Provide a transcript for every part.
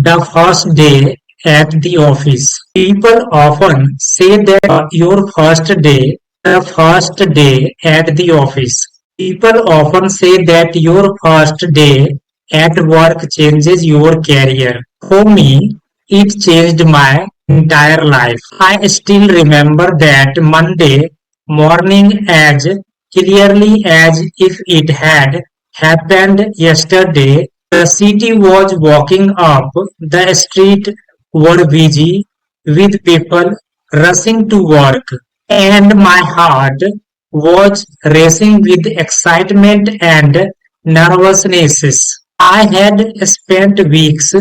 The first day at the office. People often say that your first day, the first day at the office. People often say that your first day at work changes your career. For me, it changed my entire life. I still remember that Monday morning as clearly as if it had happened yesterday. The city was walking up, the street were busy with people rushing to work, and my heart was racing with excitement and nervousness. I had spent weeks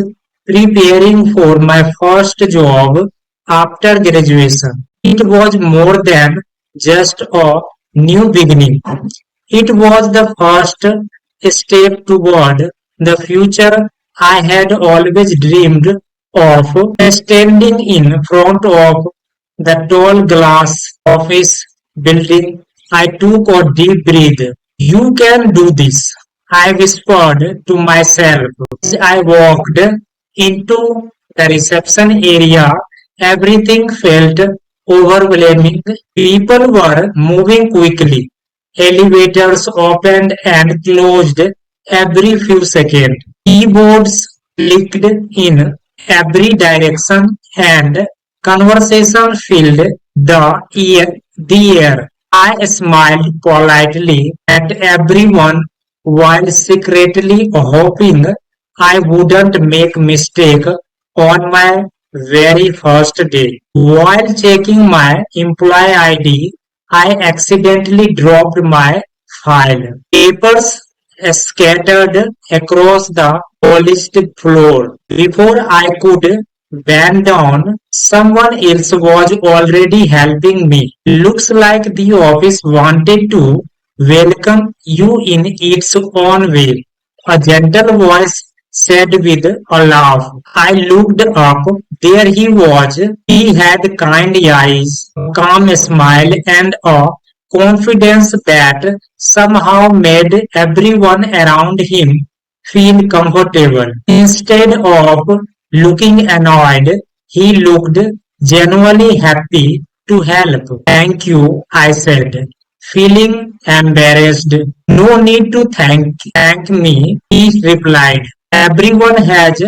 preparing for my first job after graduation. It was more than just a new beginning. It was the first step toward the future I had always dreamed of. Standing in front of the tall glass office building, I took a deep breath. You can do this, I whispered to myself as I walked into the reception area. Everything felt overwhelming. People were moving quickly. Elevators opened and closed every few seconds. Keyboards clicked in every direction and conversation filled the air. I smiled politely at everyone while secretly hoping I wouldn't make mistake on my very first day. While checking my employee ID, I accidentally dropped my file. Papers scattered across the polished floor. Before I could bend down, someone else was already helping me. Looks like the office wanted to welcome you in its own way. A gentle voice said with a laugh. I looked up. There he was. He had kind eyes, a calm smile, and a confidence that somehow made everyone around him feel comfortable. Instead of looking annoyed, he looked genuinely happy to help. Thank you, I said, feeling embarrassed. No need to thank me, he replied. Everyone has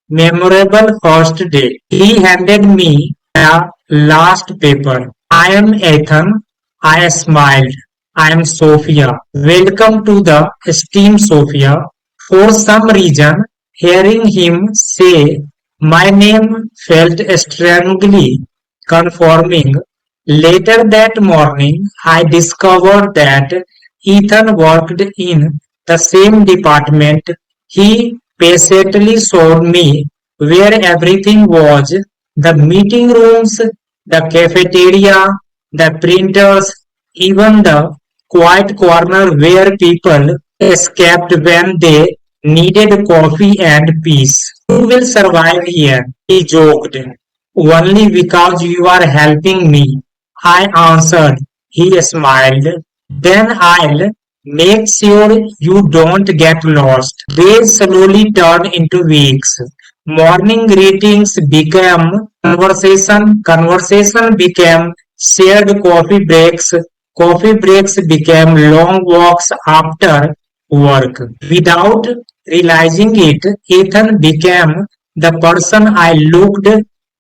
memorable first day. He handed me the last paper. I am Ethan. I smiled. I am Sophia. Welcome to the steam, Sophia. For some reason, hearing him say my name felt strangely conforming. Later that morning, I discovered that Ethan worked in the same department. He patiently showed me where everything was: the meeting rooms, the cafeteria, the printers, even the quiet corner where people escaped when they needed coffee and peace. You will survive here, he joked. Only because you are helping me, I answered. He smiled. Then I'll make sure you don't get lost. Days slowly turned into weeks. Morning greetings became conversation, conversation became shared coffee breaks became long walks after work. Without realizing it, Ethan became the person I looked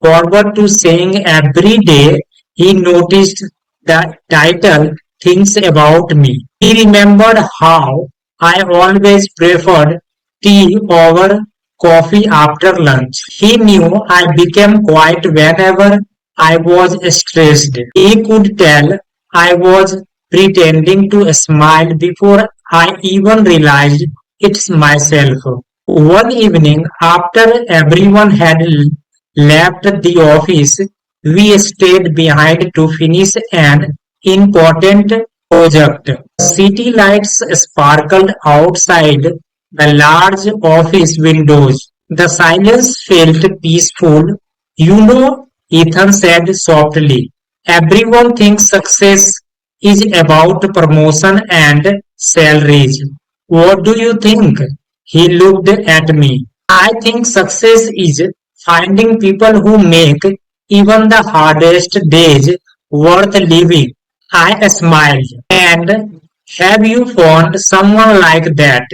forward to seeing every day. He noticed the title things about me. He remembered how I always preferred tea over coffee after lunch. He knew I became quiet whenever I was stressed. He could tell I was pretending to smile before I even realized it's myself. One evening, after everyone had left the office, we stayed behind to finish an important project. City lights sparkled outside the large office windows. The silence felt peaceful. You know, Ethan said softly, everyone thinks success is about promotion and salaries. What do you think? He looked at me. I think success is finding people who make even the hardest days worth living. I smiled. And have you found someone like that?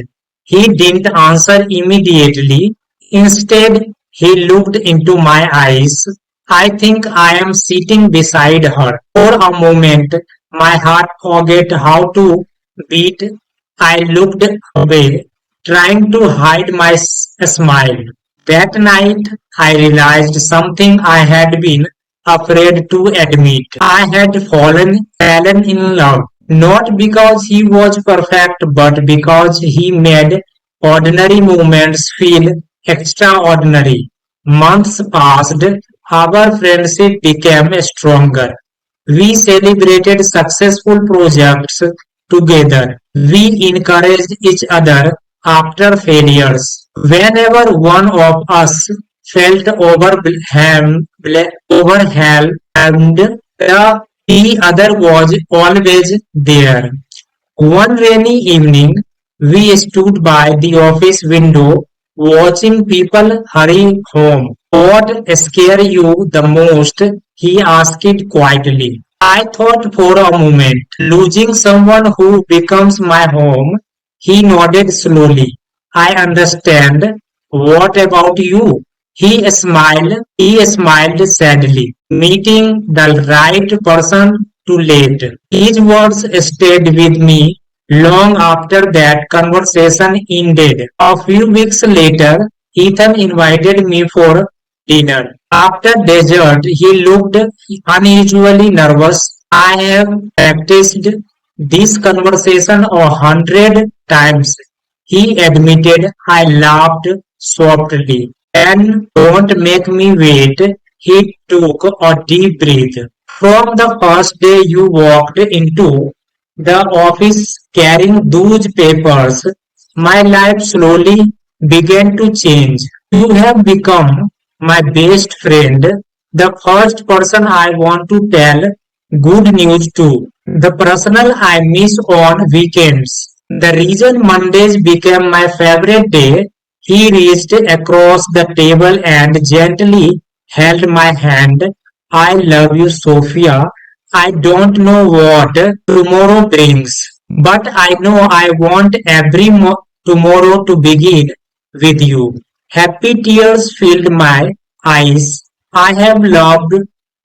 He didn't answer immediately. Instead, he looked into my eyes. I think I am sitting beside her. For a moment, my heart forgot how to beat. I looked away, trying to hide my smile. That night, I realized something I had been afraid to admit. I had fallen in love, not because he was perfect, but because he made ordinary moments feel extraordinary. Months passed, our friendship became stronger. We celebrated successful projects together. We encouraged each other after failures. Whenever one of us felt overwhelmed, the other was always there. One rainy evening, we stood by the office window watching people hurry home. What scared you the most? He asked quietly. I thought for a moment, losing someone who becomes my home. He nodded slowly. I understand. What about you? He smiled sadly, meeting the right person too late. His words stayed with me long after that conversation ended. A few weeks later, Ethan invited me for dinner. After dessert, he looked unusually nervous. I have practiced this conversation 100 times, he admitted. I laughed softly. And don't make me wait. He took a deep breath. From the first day you walked into the office carrying those papers, my life slowly began to change. You have become my best friend, the first person I want to tell good news to, the personal I miss on weekends. The reason Mondays became my favorite day, he reached across the table and gently held my hand. I love you, Sophia. I don't know what tomorrow brings, but I know I want every tomorrow to begin with you. Happy tears filled my eyes. I have loved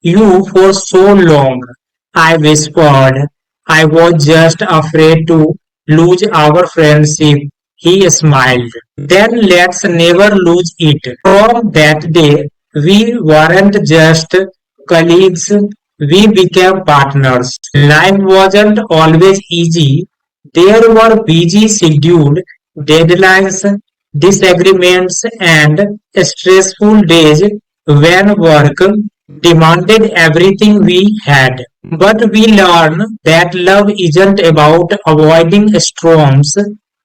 you for so long. I whispered. I was just afraid to lose our friendship. He smiled. Then let's never lose it. From that day, we weren't just colleagues, we became partners. Life wasn't always easy. There were busy scheduled deadlines, disagreements, and stressful days when work demanded everything we had. But we learned that love isn't about avoiding storms,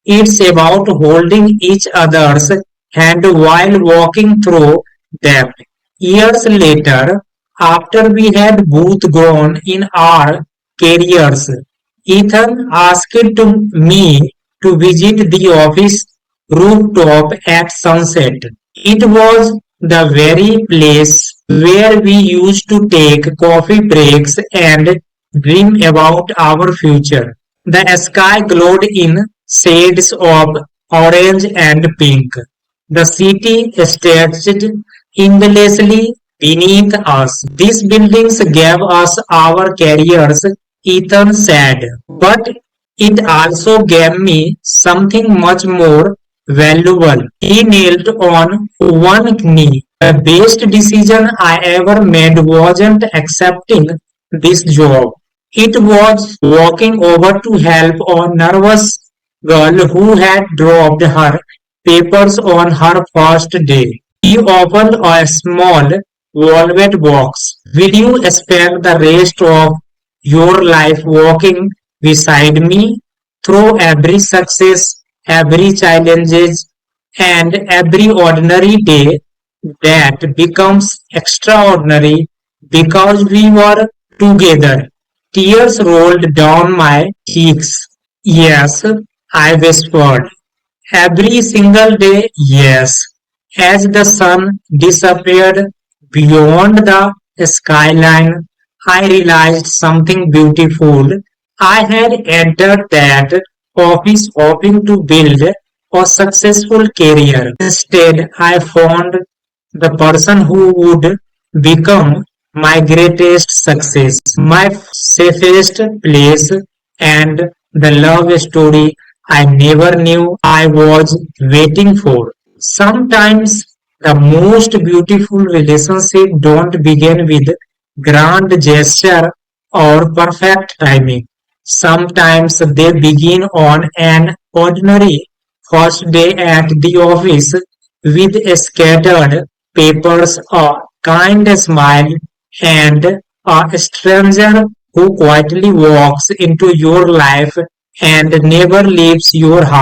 it's about holding each other's hand while walking through them. Years later, after we had both grown in our careers, Ethan asked me to visit the office rooftop at sunset. It was the very place where we used to take coffee breaks and dream about our future. The sky glowed in shades of orange and pink. The city stretched endlessly beneath us. These buildings gave us our careers, Ethan said, but it also gave me something much more valuable. He knelt on one knee. The best decision I ever made wasn't accepting this job. It was walking over to help a nervous girl who had dropped her papers on her first day. He opened a small velvet box. Will you spend the rest of your life walking beside me through every success, every challenges, and every ordinary day that becomes extraordinary because we were together? Tears rolled down my cheeks. Yes, I whispered. Every single day, yes. As the sun disappeared beyond the skyline, I realized something beautiful. I had entered that office hoping to build a successful career. Instead, I found the person who would become my greatest success, my safest place, and the love story I never knew I was waiting for. Sometimes the most beautiful relationship don't begin with grand gesture or perfect timing. Sometimes they begin on an ordinary first day at the office with scattered papers, a kind smile, and a stranger who quietly walks into your life and never leaves your house.